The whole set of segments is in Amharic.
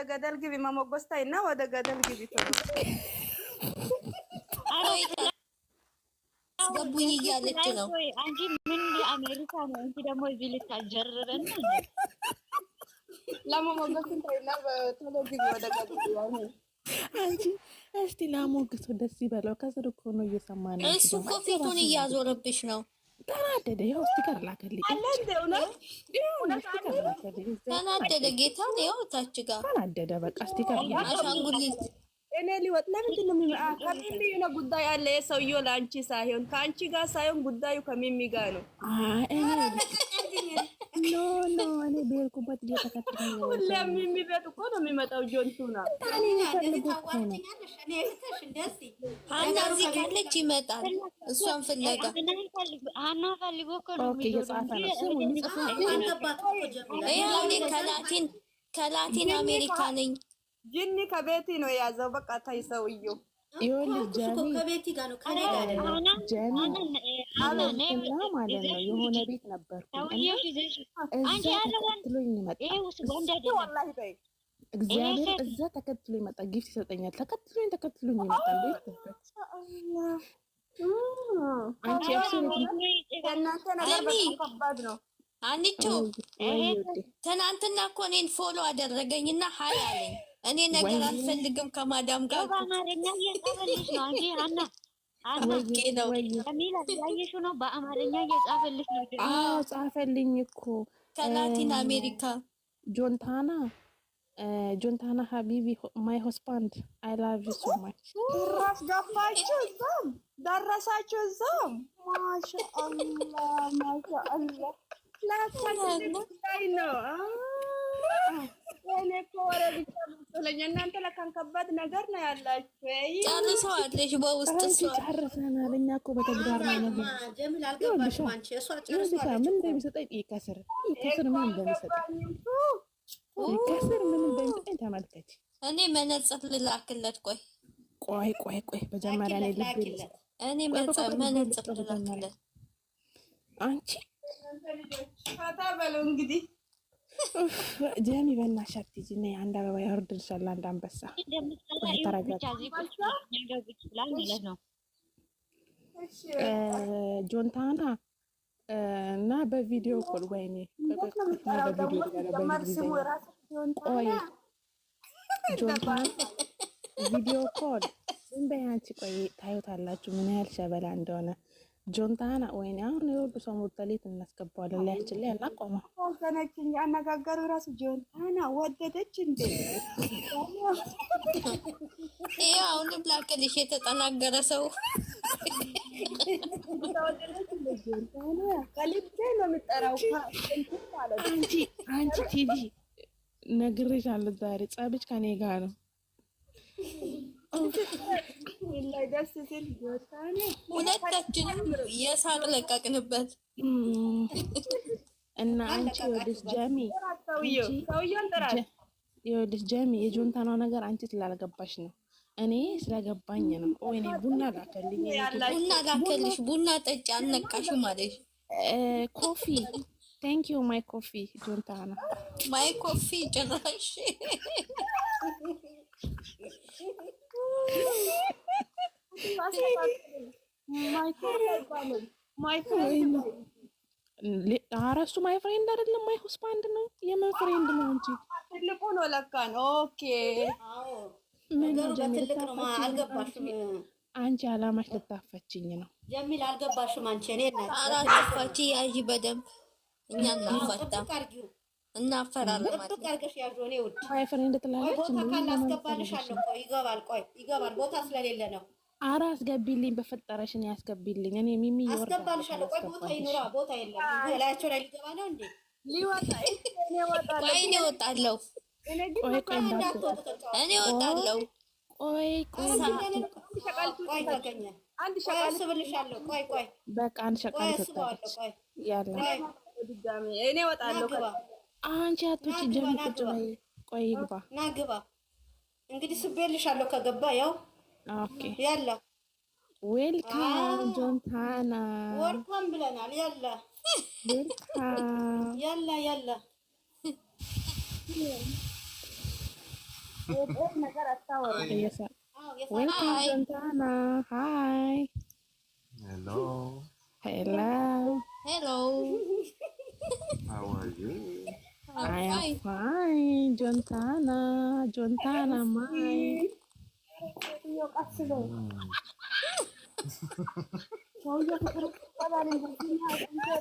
ገደል ግቢ መሞጎስታይና ወደ ገደል ግቢ አስገቡኝ እያለች ነው። አንቺ ምን አሜሪካ ነው? አንቺ ደግሞ እዚህ ልታጀርረን ነው። ለመሞገስ እንታይና ቶሎ ግቢ ወደ ገደል አንቺ እስቲ ላሞግስ ደስ ይበለው። ከስር እኮ ነው እየሰማን። እሱ እኮ ፊቱን እያዞረብሽ ነው። ተናደደ። ይኸው ስቲከር ላከልኝ። ተናደደ። ጌታ ነው ታች ጋር ተናደደ። በቃ ስቲከር አሻንጉሊት እኔ ሊወጥ ለምንድን ነው ከሚሚ የሆነ ጉዳይ አለ። የሰውየው ለአንቺ ሳይሆን ከአንቺ ጋር ሳይሆን ጉዳዩ ከሚሚ ጋር ነው። ኖ እኔ በሄድኩበት እየተከተለኝ ነው። ሁሌም ሚሚ ቤት እኮ ነው የሚመጣው። ጆንቱና ሀና እዚህ ካለች ይመጣል። እሷን ፍለጋ ሀና ፈልጎ እኮ ነው ከላቲን አሜሪካ ነኝ። ጅኒ ከቤቲ ነው የያዘው። በቃ ታይ ሰውየው ይኸውልሽ ከቤቲ ጋር ነው ከኔ ጋር ጀሚ ማለት ነው። የሆነ ቤት ነበርኩ እግዚአብሔር እዛ ተከትሎ ይመጣ ጊፍት ይሰጠኛል። ተከትሎኝ ይመጣል። ቤት አንቺ እናንተ ነገር በጣም ከባድ ነው። አንቺ ትናንትና እኮ እኔን ፎሎ አደረገኝና ሀይ አለኝ። እኔ ነገር አልፈልግም ከማዳም ጋር በአማርኛ እየጻፈልሽ ነው እንጂ ሀና ያየሽው ነው። በአማርኛ እየጻፈልሽ ነው። አዎ ጻፈልኝ እኮ ከላቲን አሜሪካ ጆንታና ሀቢቢ ማይ ሆስባንድ አይ ላቭ ዩ ሶ ማች። ራስ ገባችሁ እዛም ደረሳችሁ እዛም። ማሻአላህ ላይ ነው። እኔ እኮ ወሬ ብቻ መሰለኝ። እናንተ ለካን ከባድ ነገር ነው ያላችሁ። ጨርሰዋለሽ በውስጥ ጨርሰናል። እኛ እኮ በተግባር ነው። ጀሚል አልገባሽም አንቺ። እሷ ጨርሰዋለች። ምን እንደሚሰጠኝ ከስር ምን እንደሚሰጠኝ ተመልከች። እኔ መነጽር ልላክለት። ቆይ በጀመሪያ ላይ ልብልሽ። እኔ መነጽር ልላክለት። አንቺ ፈታ በለው እንግዲህ። ጀሚ በእናትሽ አትይጂ። ነይ አንድ አበባ ያወርድልሻል። አንድ አንበሳ ጆንታና እና በቪዲዮ ኮል ወይኔ ጆንታና ቪዲዮ ኮል ዝም በይ አንቺ። ቆይ ታዩታላችሁ ምን ያህል ሸበላ እንደሆነ ጆንታና። ወይኔ አሁን የወዱ ሰው ሙርተሌት እናስገባዋለን። ላያችን ላይ አናቆመው። ወገነችኝ አነጋገሩ ራሱ ጆንታና ወደደች እንዴ? ይሄ አሁን ላከልሽ የተጠናገረ ሰው ከልቤ ነው የምጠራው። አንቺ ቲጂ ነግሬሻለሁ። ዛሬ ጸብሽ ከኔ ጋር ነው። ደስ ሲል ሁለታችንም የሳቅ ለቀቅንበት እና አንቺ ይኸውልሽ ጀሚ የጆንታናው ነገር አንቺ ስላልገባሽ ነው። እኔ ስለገባኝ ነው። ወይኔ ቡና ላከልሽ። ቡና ጠጪ አልነቃሽም አለሽ። ኮፊ ቴንክ ዩ ማይ ኮፊ ጆንታና ማይ ኮፊ ጭራሽ እሱ ማይ ፍሬንድ አይደለም፣ ማይ ሆስባንድ ነው። የምን ፍሬንድ ነው እንጂ ትልቁ ነው ለካን። ኦኬ አልገባሽም አንቺ። አላማሽ ልታፈችኝ ነው ጀሚል። አልገባሽም አንቺ። እኔ አራፋቺ ያጂ በደንብ እኛ እናፈራለን ማለት ነው። ማይ ፍሬንድ ትላለች። ቦታ ካላስገባልሻለሁ እኮ ይገባል። ቦታ ስለሌለ ነው። ኧረ አስገቢልኝ በፈጠረሽ። እኔ አስገቢልኝ። እኔ ሚሚ አስገባልሻለሁ። ቆይ ቦታ ይኑራ። ቦታ የለም። ላያቸው ላይ ሊገባ ነው እንዴ? ሊወጣ እኔ እወጣለሁ። እኔ እወጣለሁ። ቆይ ተገኘ አንድ ሸቃል ስብልሻለሁ። ቆይ በቃ አንድ ሸቃል ሰጣለች። ያላ ድጋሜ እኔ እወጣለሁ። አንቺ አትውጪ ጀሚ ቁጭ በይ። ቆይ ይግባ ና ግባ። እንግዲህ ስቤልሻለሁ ከገባ ያው ኦኬ። ያላ ዌልካም ጆንታና ወርካም ብለናል። ያላ ዌልካም ያላ ነገር አታወሩ። ዌልካም ጆንታና ሃይ Hello. ሄሎ Hello. How are you? አይ አም Fine. ፋይን ጆንታና ማይ ቀስ በይ ሰውዬው ፍቅር ይባላል እንግሊዝኛ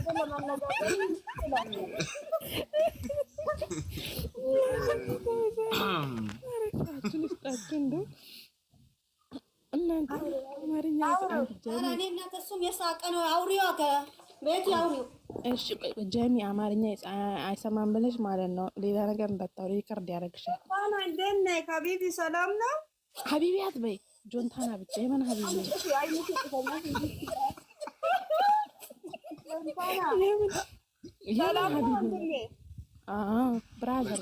ለማነጋገር ይችላል። ጣችን ስጣችሁ እንደው እናንተ አማርኛ ኧረ እኔ እናንተ እሱም የሳቀ ነው። አውሪዋ ከቤት አውሪው። እሺ ጀሚ አማርኛ አይሰማም ብለሽ ማለት ነው። ሌላ ነገር እንዳታወሪ ይቅርድ ያደርግሻል። ባና እንደት ነህ ሀቢቢ? ሰላም ነው ሀቢቢ አትበይ ጆንታና ብቻ የምን ሀቢቢ ነው? ሰላም ነው ወንድሜ? ብራዘር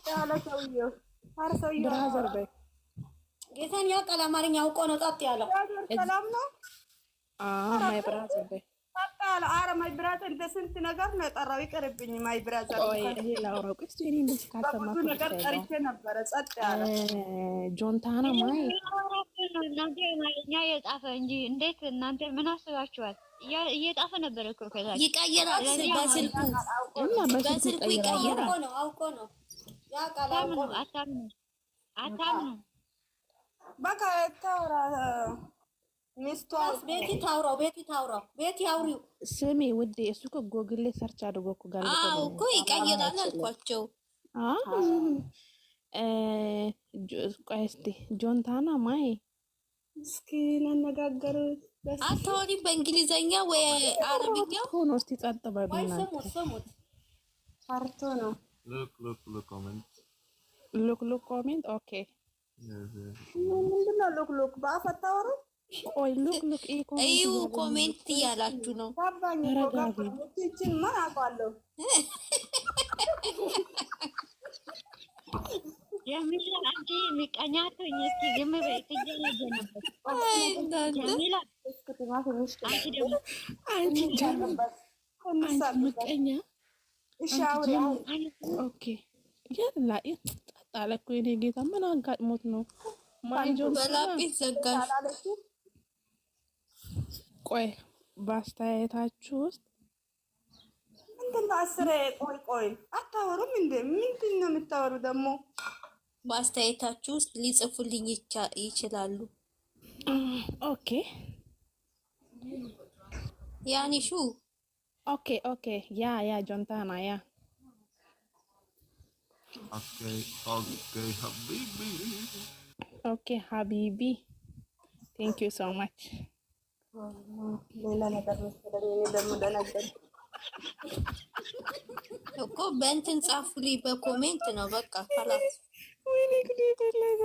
ያለ ሰውዬው ብራዘር በይ ጌታን ያውቃል። አማርኛ አውቆ ነው ጣጥ ያለው። ሰላም ነው ማይ ብራዘር በይ ጸጥ ያለ። ኧረ ማይ ብራዘር እንደ ስንት ነገር ነው የጠራው። ይቅርብኝ ማይ ብራዘር። ይሄ ላውራው ቅስ እኔ እንደዚህ ካልሰማኩ ብዙ ነገር ጠርቼ ነበረ። ጸጥ ያለ ጆንታና ማይ እናንተ አማርኛ የጻፈ እንጂ እንዴት እናንተ ምን አስባችኋል? እየጻፈ ነበር እኮ ከዛ ይቀይራል በስልኩ እና በስልኩ ይቀይራል። አውቆ ነው ያውቃል። አታምኑ አታምኑ። በቃ ታውራ ሚስቷ ቤቲ ታውራው ቤቲ አውሪው። ስሜ ውዴ እሱ እኮ ጎግል ላይ ሰርች አድርጎ እኮ ጋር አዎ እኮ ይቀይራል አልኳቸው። ቆይ እስኪ ጆንታና ማይ እስኪ እንነጋገር። አታወሪም በእንግሊዘኛ ወይ አረብኛ? ሆኖ እስቲ ጸጥ በሉ ወይ እናንተ። ስሙት ፈርቶ ነው። Look, comment. ሉክ ኮሜንት ኦኬ። ምንድን ነው ሉክ በአፍ አታወሩ? ቆይ ሉክ እዩ ኮሜንት እያላችሁ ነው። ገባኝ እኮ ገባኝ። ይቺን ምን አውቃለሁ? የሚላ አንቺ ምቀኛቶኝ እስኪ ዝም በይ ትጀነጀ ነበር። የሚላ አንቺ ደግሞ አንቺ ምቀኛ እሺ አውሪ። ኦኬ ያላ ጣጣለ እኮ የኔ ጌታ ምን አጋጥሞት ነው? ማይጆን በላጲስ ዘጋሽ። ቆይ በአስተያየታችሁ ውስጥ ምንድን ነው አስሬ ቆይ አታወሩም እንዴ? ምንድን ነው የምታወሩ ደግሞ? በአስተያየታችሁ ውስጥ ሊጽፉልኝ ይችላሉ። ኦኬ ያኒሹ ኦኬ ያ ጆንታና ያ Okay, ሀቢቢ ቴንክ ዩ ሶ ማች። ሌላ ነገር መሰለኝ። እኔ ደግሞ ደነገጥኩ እኮ በእንትን ጻፉልኝ በኮሜንት ነው በቃ ካላስ ወይኔ ጉዴ ፈለዛ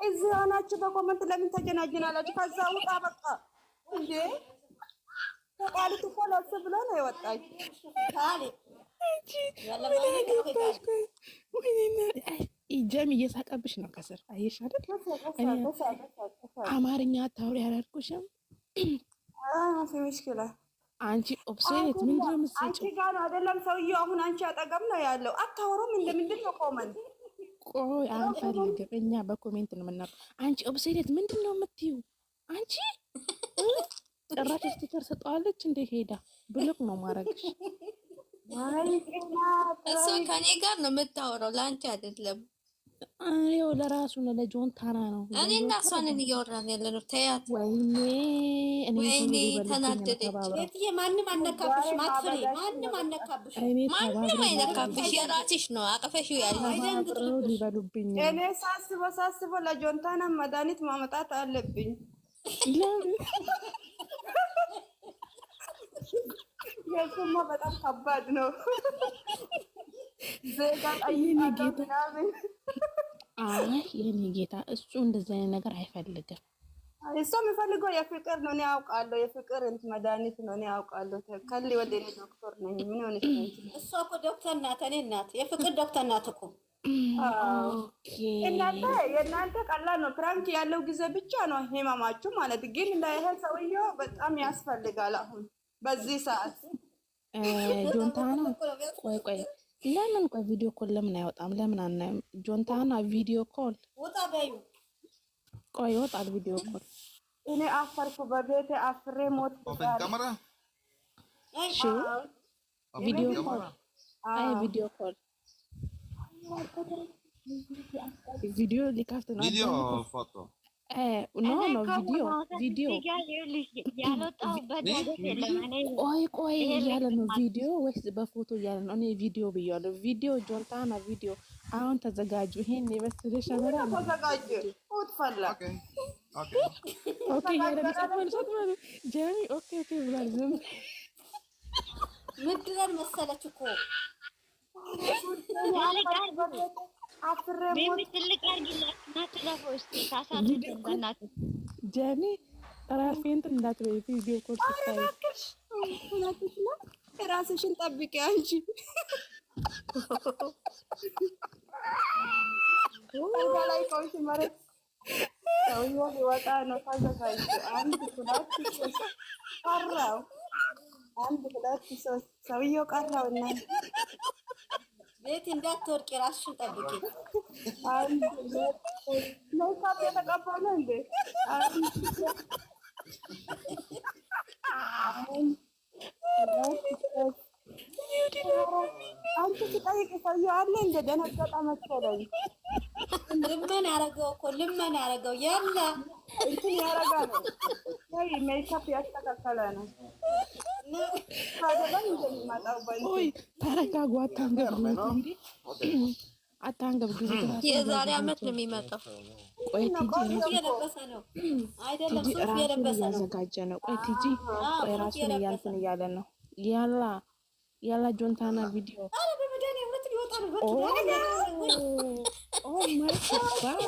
እዚህ ሆናችሁ በኮመንት ለምን ተጀናጅናላችሁ? ከዛ ውጣ በቃ እንዴ። ተቃሊት እኮ ለብስ ብሎ ነው የወጣች። ጀሚ እየሳቀብሽ ነው ከስር አየሽ አይደል? አማርኛ አታውሪ አላልኩሽም? ሚሽክላ አንቺ ኦብሴት ምንድን ነው የምትሰጪው? አንቺ ጋር ነው አይደለም ሰውዬው። አሁን አንቺ አጠገብ ነው ያለው። አታወሩም? ምንድን ነው ኮመንት? ቆይ አንፈልግም እኛ በኮሜንት ነው የምናውቀው። አንቺ ኦብሴት ምንድን ነው የምትይው? አንቺ ጭራሽ ስቲከር ሰጠዋለች እንደ ሄዳ ብልቅ ነው ማረግሽ። እሷ ከኔ ጋር ነው የምታወራው ለአንቺ አይደለም። ይኸው ለራሱ ነው ለጆንታና ነው። እኔ እና እሷንን እያወራን ያለ ነው። ተያት። ወይኔ ተናደደች። ማንም አነካብሽ፣ ማትፍሪ ማንም አነካብሽ። ማንም አይነካብሽ፣ የራስሽ ነው አቅፈሽው ያለ ሊበሉብኝ። እኔ ሳስበው ለጆንታና መድኃኒት ማመጣት አለብኝ። የሱማ በጣም ከባድ ነው። የኔ ጌታ እሱ እንደዚህ አይነት ነገር አይፈልግም። እሱ የሚፈልገው የፍቅር ነው። እኔ ያውቃለሁ፣ የፍቅር እንትን መድኃኒት ነው። እኔ ያውቃለሁ። ከሊ ወደ እኔ ዶክተር ነኝ። ምን ሆነሽ ነው? እሷ እኮ ዶክተር ናት። እኔ ናት የፍቅር ዶክተር ናት እኮ። የእናንተ ቀላል ነው። ፕራንክ ያለው ጊዜ ብቻ ነው ህመማችሁ ማለት ግን እንዳይሄ ሰውዬው በጣም ያስፈልጋል አሁን በዚህ ሰዓት። ጆንታና ቆይ ለምን ቆይ ቪዲዮ ኮል ለምን አይወጣም? ለምን አናየም? ጆንታና ቪዲዮ ኮል ወጣ በዩ ቆይ ይወጣል ቪዲዮ ኮል። እኔ አፈርኩ በቤቴ አፍሬ ሞት Open camera. እሺ ቪዲዮ ኮል አይ ቪዲዮ ኮል ቪዲዮ ሊካፍት ነው Video or photo? ኖ ኖ ቪዲዮ ያልወጣሁበት የለም። እኔ ቆይ እያለ ነው ቪዲዮ ወይስ በፎቶ እያለ ነው? እኔ ቪዲዮ ብያለሁ። ቪዲዮ ጆንታና ቪዲዮ። አሁን ተዘጋጁ። ይሄን የመሰለ ሸበላ ተዘጋጀ ወጥፈላ Okay. Okay. ኦኬ ያለ ሰጥማል ጀሚ ኦኬ ብሏል። ዝም ምድረን መሰለች እኮ አፍሬ ምን ትልቅ ያርግላትና ትለፎስ ታሳቱት በእናት ጀሚ ራሴንት እንዳትበይ ቪዲዮ ኮል ስታይ ሁላችሽ ነው። ራስሽን ጠብቂ አንቺ። ላይ ቆንሽ ማለት ሰውዬው ሊወጣ ነው። ተዘጋጅ። አንድ ሁለት ሶስት ቀረው። አንድ ሁለት ሶስት ሰውዬው ቀረው እና ቤት እንዳትወድቂ ራስሽን ጠብቂ። አንድ ሁለት ሶስት ሜካፕ የተቀባለ እንዴ? አንቺ ስጠይቅ ሰውዬው አለ እንደ ደነገጠ መሰለኝ። ልመን ያረገው እኮ ልመን ያረገው ያለ እንትን ያረጋ ነው ወይ ሜካፕ ያስተካከለ ነው። ታዲያ እንደሚመጣው ቆይ ተረጋጉ። አታንገብግቡ። የዛሬ አመት ነው የሚመጣው። ቆይ ቲጂ የለበሰ ነው አይደለም? ሱፍ ራሱን የለበሰ ነው። እያዘጋጀ ነው። ቆይ ቲጂ ቆይ ራሱን እያልፍን እያለ ነው። ያላ ጆንታና ቪዲዮ አረ በመዳን እውነት ሊወጣ ነው። ኦ ማይ ጋድ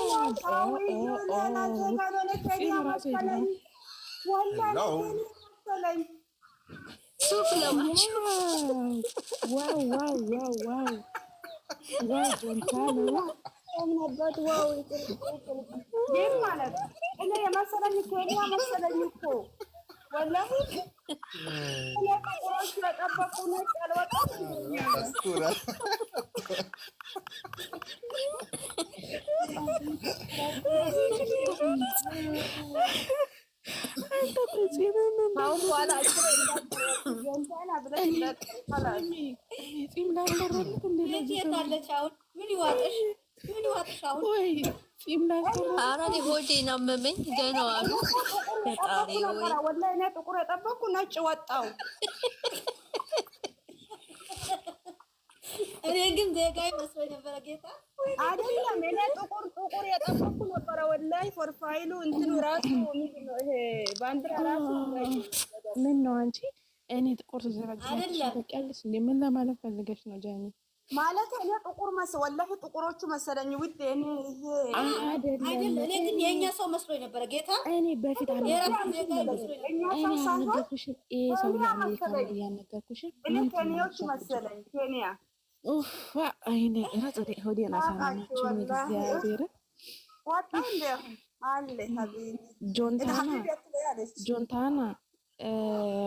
ሱፍ ለማች ዋው ጆንታና ነበር ዋው ይሄ ማለት እኔ የመሰለኝ ኬንያ መሰለኝ እኮ ወላሂ እኔ ቆሮች ለጠበቁ ነው ያልወጣው Basura. አሁን በኋላ ጆንታና ብለሽ ለጠፋላኝ ጺም ላልቀረልክ እንዴ? ቤት የታለች አሁን? ምን ይዋጥሽ? ምን ይዋጥሽ አሁን? ወይ ጺም ላልቀረልክ ኧረ እኔ ሆዴ ነው አመመኝ። ገና አሉ ፈጣሪ ወይ ወላሂ እኔ ጥቁር የጠበቅኩ ነጭ ወጣው። እኔ ግን ዜጋዬ መስሎኝ ነበረ። ጌታ አይደለም እኔ ጥቁር የጠበቅኩ ነበረ ወላሂ። ፕሮፋይሉ እንትኑ ራሱ ምንድን ነው ይሄ ባንዲራ ራሱ ምን ነው አንቺ? እኔ ጥቁር ዘረጋሽ ተቀልስ እንዴ? ምን ለማለት ፈልገሽ ነው ጃኒ? ማለት እኔ ጥቁር ወላሂ ጥቁሮቹ መሰለኝ ውድ እኔ ይሄ አይደለም። እኔ ግን የኛ ሰው መስሎኝ ነበረ። ጌታ እኔ በፊት የራሱ ዜጋዬ መስሎኝ እኛ እኔ ሰው ሳይሆን ያነገርኩሽን ሰው የአሜሪካ ነው ያነገርኩሽን እኔ ኬንያዎች መሰለኝ ኬንያ ኡፍ አይኔ ረጽዴ ሆዴን አሳመመችኝ። እግዚአብሔር ወጣ እንደ አለ ሀቢብ ጆንታና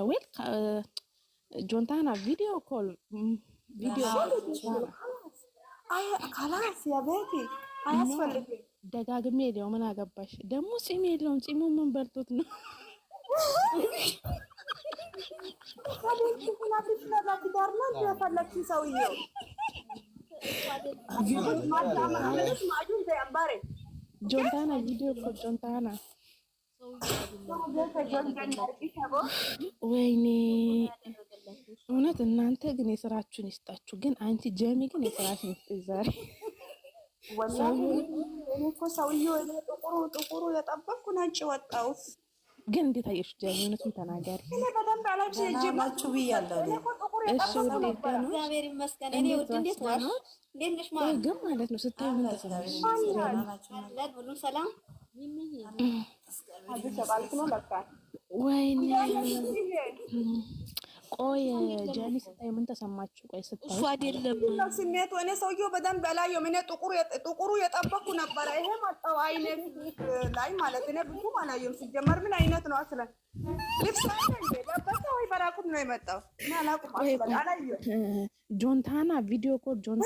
ዌል ጆንታና ቪዲዮ ኮል ቪዲዮ አይ ካላስ ያ ቤቲ አያስፈልግም። ደጋግሜ ሊው ምን አገባሽ ደግሞ? ጺም የለውም። ጺሙ ምን በልቶት ነው? ሰውዬው ጆንታና ቪዲዮ ኮል ጆንታና ወይኔ እውነት እናንተ ግን የስራችሁን ይስጣችሁ። ግን አንቺ ጀሚ ግን የስራሽን ይስጥሽ ዛሬ። ሰውዬው ጥቁሩ የጠበቅኩ ነጭ ወጣው። ግን እንዴት አየሽ ጀሚ? እውነቱን ተናገሪ። በደንብ አላችሁ ብያለሁ። እሺ ውዴት ነው። እግዚአብሔር ይመስገን። እኔ ውድ እንዴት ዋልሽ? እንዴት ነሽ? ማለት ግን ማለት ነው ስታዩ ምን ተሰማሽ? ሁሉ ሰላም ወይኔ ቆይ ጀኒ ስታዩ ምን ተሰማችሁ? ቆይ ስታዩ እሱ አይደለም ስሜቱ እኔ ሰውዬው በደንብ አላየሁም። እኔ ጥቁሩ የጠበቅኩ ነበረ። ይሄ መጣው አይነት ላይ ማለት እኔ ብዙም አላየሁም። ሲጀመር ምን አይነት ነው አስለን ልብስ አለ እንዴ? ለበሰ ወይ ሊፈራቁት ነው የመጣው። እኔ አላውቅም። አላየሁም። ጆንታና ቪዲዮ ኮል ጆን